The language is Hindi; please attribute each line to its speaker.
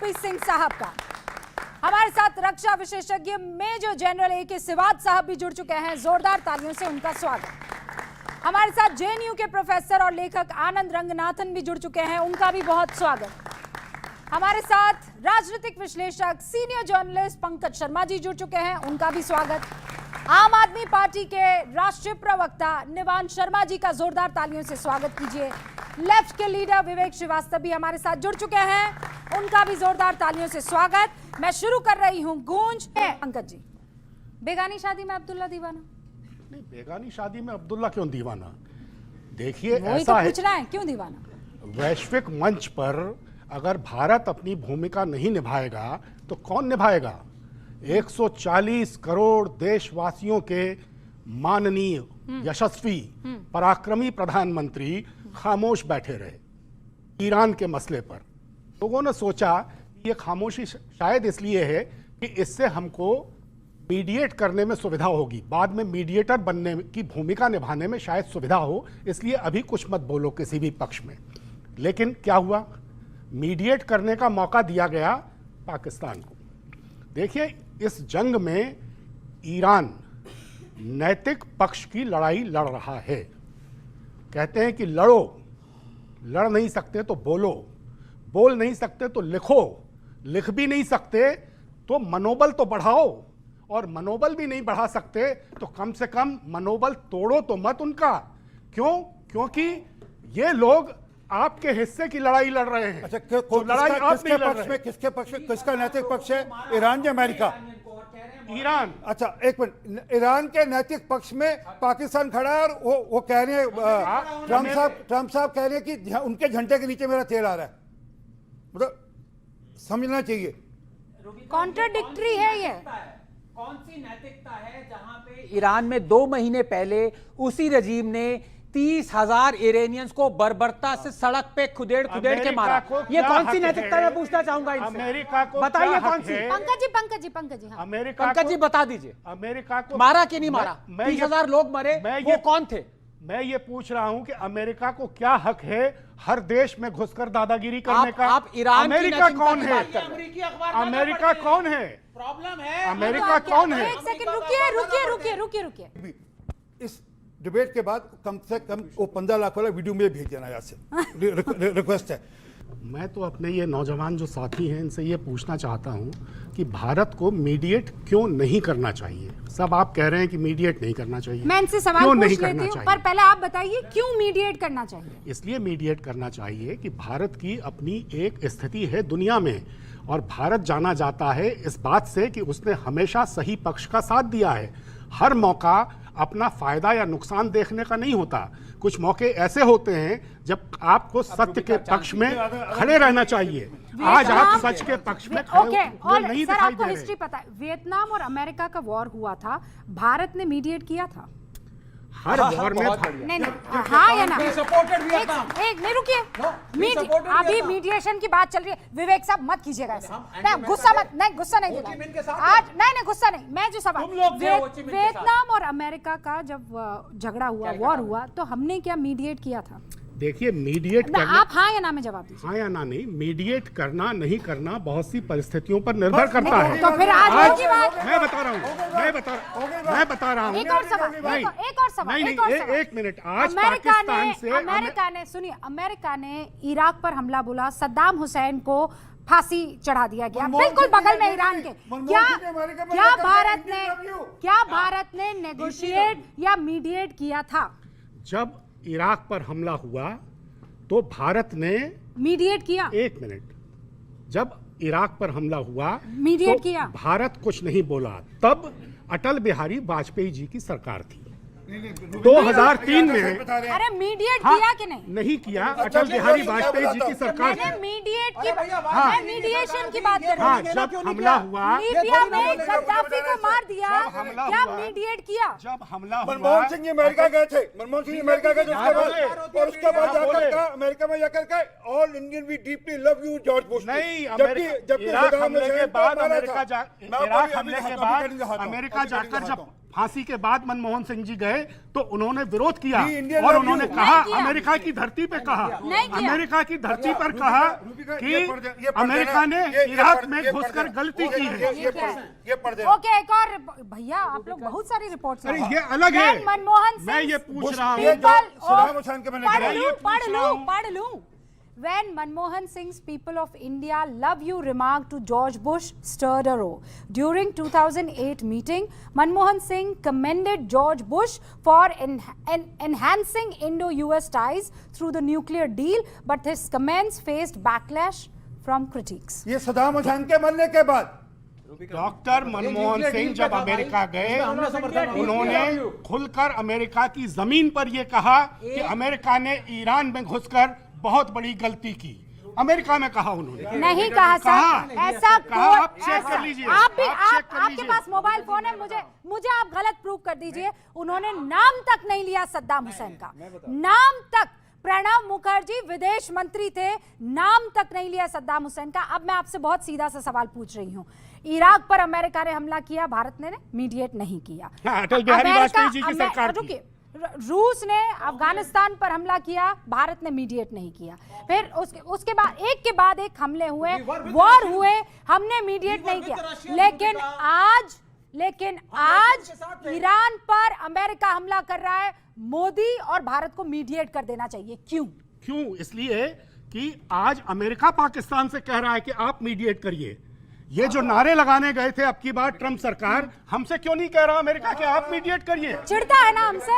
Speaker 1: लखपीत सिंह साहब का। हमारे साथ रक्षा विशेषज्ञ मेजर जनरल ए के सिवात साहब भी जुड़ चुके हैं, जोरदार तालियों से उनका स्वागत। हमारे साथ जेएनयू के प्रोफेसर और लेखक आनंद रंगनाथन भी जुड़ चुके हैं, उनका भी बहुत स्वागत। हमारे साथ राजनीतिक विश्लेषक सीनियर जर्नलिस्ट पंकज शर्मा जी जुड़ चुके हैं, उनका भी स्वागत। आम आदमी पार्टी के राष्ट्रीय प्रवक्ता निवान शर्मा जी का जोरदार तालियों से स्वागत कीजिए। लेफ्ट के लीडर विवेक श्रीवास्तव भी हमारे साथ जुड़ चुके हैं, उनका भी जोरदार तालियों से स्वागत। मैं शुरू कर रही हूं गूंज। पंकज जी, बेगानी शादी में अब्दुल्ला दीवाना?
Speaker 2: नहीं, बेगानी शादी में अब्दुल्ला क्यों दीवाना? देखिए,
Speaker 1: ऐसा है, पूछना है क्यों दीवाना।
Speaker 2: वैश्विक मंच पर अगर भारत अपनी भूमिका नहीं निभाएगा तो कौन निभाएगा? 140 करोड़ देशवासियों के माननीय यशस्वी पराक्रमी प्रधानमंत्री खामोश बैठे रहे ईरान के मसले पर। लोगों ने सोचा ये खामोशी शायद इसलिए है कि इससे हमको मीडिएट करने में सुविधा होगी, बाद में मीडिएटर बनने की भूमिका निभाने में शायद सुविधा हो, इसलिए अभी कुछ मत बोलो किसी भी पक्ष में। लेकिन क्या हुआ? मीडिएट करने का मौका दिया गया पाकिस्तान को। देखिए, इस जंग में ईरान नैतिक पक्ष की लड़ाई लड़ रहा है। कहते हैं कि लड़ो, लड़ नहीं सकते तो बोलो, बोल नहीं सकते तो लिखो, लिख भी नहीं सकते तो मनोबल तो बढ़ाओ, और मनोबल भी नहीं बढ़ा सकते तो कम से कम मनोबल तोड़ो तो मत उनका। क्यों? क्योंकि ये लोग आपके हिस्से की लड़ाई लड़ रहे हैं।
Speaker 3: अच्छा, लड़ाई किसके पक्ष में, किसके पक्ष में, किसका नैतिक पक्ष है? ईरान या अमेरिका?
Speaker 2: ईरान।
Speaker 3: अच्छा, एक मिनट, ईरान के नैतिक पक्ष में पाकिस्तान खड़ा है और वो कह रहे हैं, ट्रम्प साहब कह रहे हैं कि उनके झंडे के नीचे मेरा तेल आ रहा है। मतलब समझना चाहिए,
Speaker 1: कॉन्ट्राडिक्टरी है ये।
Speaker 4: कौन सी नैतिकता है जहां पे ईरान में 2 महीने पहले उसी रजीम ने 30,000 इरानियंस को बर्बरता से सड़क पे खुदेड़ के मारा? ये कौन सी नैतिकता है? मैं पूछना चाहूंगा इनसे।
Speaker 2: अमेरिका को
Speaker 4: बताइए कौन सी?
Speaker 1: पंकज जी, हाँ।
Speaker 4: पंकज जी बता दीजिए,
Speaker 2: अमेरिका को
Speaker 4: मारा कि नहीं मारा? 30,000 लोग मरे, वो कौन थे?
Speaker 2: मैं ये पूछ रहा हूं कि अमेरिका को क्या हक है हर देश में घुसकर दादागिरी करने का?
Speaker 4: आप ईरान
Speaker 2: अमेरिका कौन है? अमेरिका कौन है?
Speaker 4: प्रॉब्लम है
Speaker 2: अमेरिका कौन है?
Speaker 1: एक सेकंड रुकिए।
Speaker 3: इस डिबेट के बाद कम से कम वो 15 लाख वाला वीडियो में भेज देना यहाँ से। रिक्वेस्ट है।
Speaker 2: मैं तो अपने ये नौजवान जो साथी हैं इनसे ये पूछना चाहता हूं कि भारत को मीडिएट क्यों नहीं करना चाहिए? सब आप कह रहे हैं कि मीडिएट नहीं करना चाहिए।
Speaker 1: मैं इनसे सवाल पूछ लेती हूं, पर पहले आप बताइए क्यों मीडिएट करना चाहिए?
Speaker 2: इसलिए मीडिएट करना चाहिए कि भारत की अपनी एक स्थिति है दुनिया में, और भारत जाना जाता है इस बात से कि उसने हमेशा सही पक्ष का साथ दिया है। हर मौका अपना फायदा या नुकसान देखने का नहीं होता। कुछ मौके ऐसे होते हैं जब आपको सत्य के पक्ष में खड़े रहना चाहिए। आज आप सच के पक्ष में खड़े
Speaker 1: और
Speaker 2: नहीं
Speaker 1: सर,
Speaker 2: दिखाई
Speaker 1: आपको
Speaker 2: दे
Speaker 1: हिस्ट्री
Speaker 2: रहे।
Speaker 1: पता है, वियतनाम और अमेरिका का वॉर हुआ था, भारत ने मीडिएट किया था
Speaker 2: हर वॉर में
Speaker 1: नहीं, हाँ या ना? एक नहीं, रुकिए, अभी मीडिएशन की बात चल रही है। विवेक साहब मत कीजिएगा ऐसा, नहीं गुस्सा मत, नहीं गुस्सा नहीं देगा आज, नहीं गुस्सा नहीं। मैं जो सवाल, वियतनाम और अमेरिका का जब झगड़ा हुआ, वॉर हुआ, तो हमने क्या मीडिएट किया था?
Speaker 2: देखिए, मीडिएट करना,
Speaker 1: आप हाँ या ना में जवाब दीजिए।
Speaker 2: हाँ या ना नहीं, मीडिएट करना नहीं करना बहुत सी परिस्थितियों पर निर्भर करता है।
Speaker 1: तो फिर आज की बात
Speaker 2: मैं बता रहा हूँ
Speaker 1: एक और सवाल,
Speaker 2: एक मिनट। आज पाकिस्तान से
Speaker 1: अमेरिका ने, सुनिए, अमेरिका ने इराक पर हमला बोला, सद्दाम हुसैन को फांसी चढ़ा दिया गया, बिल्कुल बगल में ईरान के। क्या भारत ने नेगोशिएट या मीडिएट किया था?
Speaker 2: जब इराक पर हमला हुआ तो भारत ने
Speaker 1: मीडिएट किया।
Speaker 2: एक मिनट, जब इराक पर हमला हुआ
Speaker 1: मीडिएट
Speaker 2: तो
Speaker 1: किया,
Speaker 2: भारत कुछ नहीं बोला। तब अटल बिहारी वाजपेयी जी की सरकार थी 2003 में।
Speaker 1: अरे मीडिएट किया कि नहीं?
Speaker 2: नहीं किया, अटल बिहारी वाजपेयी जी की सरकार
Speaker 1: मैंने
Speaker 2: थी।
Speaker 1: मीडिएट की, मैं मीडिएशन की बात कर रही हूँ।
Speaker 2: जब हमला हुआ,
Speaker 1: लीबिया में गद्दाफी को मार दिया, क्या मीडिएट किया?
Speaker 2: जब हमला हुआ,
Speaker 3: मनमोहन सिंह जी अमेरिका गए थे, मनमोहन सिंह अमेरिका गए थे, और उसके बाद जाकर कहा, अमेरिका में जाकर के, all Indian we deeply love you George Bush.
Speaker 2: नहीं,
Speaker 3: जबकि
Speaker 2: इराक हमले के बाद अमेरिका जाकर जब फांसी के बाद मनमोहन सिंह जी गए तो उन्होंने विरोध किया
Speaker 3: We Indian
Speaker 2: और
Speaker 3: love
Speaker 2: उन्होंने
Speaker 3: you.
Speaker 2: कहा,
Speaker 1: नहीं किया।
Speaker 2: अमेरिका की धरती पे कहा,
Speaker 1: नहीं किया।
Speaker 2: अमेरिका की धरती पर कहा कि अमेरिका ने इराक में घुसकर गलती की है।
Speaker 3: ये पढ़ दे।
Speaker 1: ओके, एक और भैया, आप लोग बहुत सारी रिपोर्ट्स
Speaker 2: अरे ये अलग है।
Speaker 1: मनमोहन सिंह,
Speaker 2: मैं ये पूछ रहा
Speaker 3: ये
Speaker 2: हूँ,
Speaker 3: जो सदाम हुसैन के मैंने
Speaker 1: पढ़
Speaker 3: कहा,
Speaker 1: लूं,
Speaker 2: ये पूछ रहा हूं।
Speaker 1: पढ़ लूं। When Manmohan Singh's people of India love you remark to George Bush stirred a row. During 2008 meeting, Manmohan Singh commended George Bush for enhancing Indo-US ties through the nuclear deal, but his comments faced backlash from critics.
Speaker 3: ये सदाम हुसैन के मरने के बाद
Speaker 2: डॉक्टर मनमोहन सिंह जब अमेरिका गए, उन्होंने खुलकर अमेरिका की जमीन पर यह कहा कि अमेरिका ने ईरान में घुसकर बहुत बड़ी गलती की। अमेरिका में कहा उन्होंने,
Speaker 1: नहीं कहा सर, ऐसा
Speaker 2: कहा,
Speaker 1: कोई,
Speaker 2: आप चेक कर लीजिए,
Speaker 1: आप भी,
Speaker 2: आप चेक कर
Speaker 1: आपके
Speaker 2: लीजिए।
Speaker 1: पास मोबाइल फोन है, मुझे आप गलत प्रूव कर दीजिए। उन्होंने नाम तक नहीं लिया सद्दाम हुसैन का, नाम तक। प्रणब मुखर्जी विदेश मंत्री थे, नाम तक नहीं लिया सद्दाम हुसैन का। अब मैं आपसे बहुत सीधा सा सवाल पूछ रही हूँ, इराक पर अमेरिका ने हमला किया, भारत ने मीडिएट नहीं किया।
Speaker 2: हाँ, अटल बिहारी वाजपेयी जी की सरकार थी।
Speaker 1: रुकिए, रूस ने अफगानिस्तान पर हमला किया, भारत ने मीडिएट नहीं किया। फिर उसके बाद एक के बाद एक हमले हुए, वॉर हुए, हमने मीडिएट नहीं किया। लेकिन आज ईरान पर अमेरिका हमला कर रहा है, मोदी और भारत को मीडिएट कर देना चाहिए। क्यों?
Speaker 2: इसलिए कि आज अमेरिका पाकिस्तान से कह रहा है कि आप मीडिएट करिए। ये जो नारे लगाने गए थे अब की बार ट्रंप सरकार, हमसे क्यों नहीं कह रहा अमेरिका कि आप मीडिएट करिए?
Speaker 1: चिढ़ता है ना हमसे।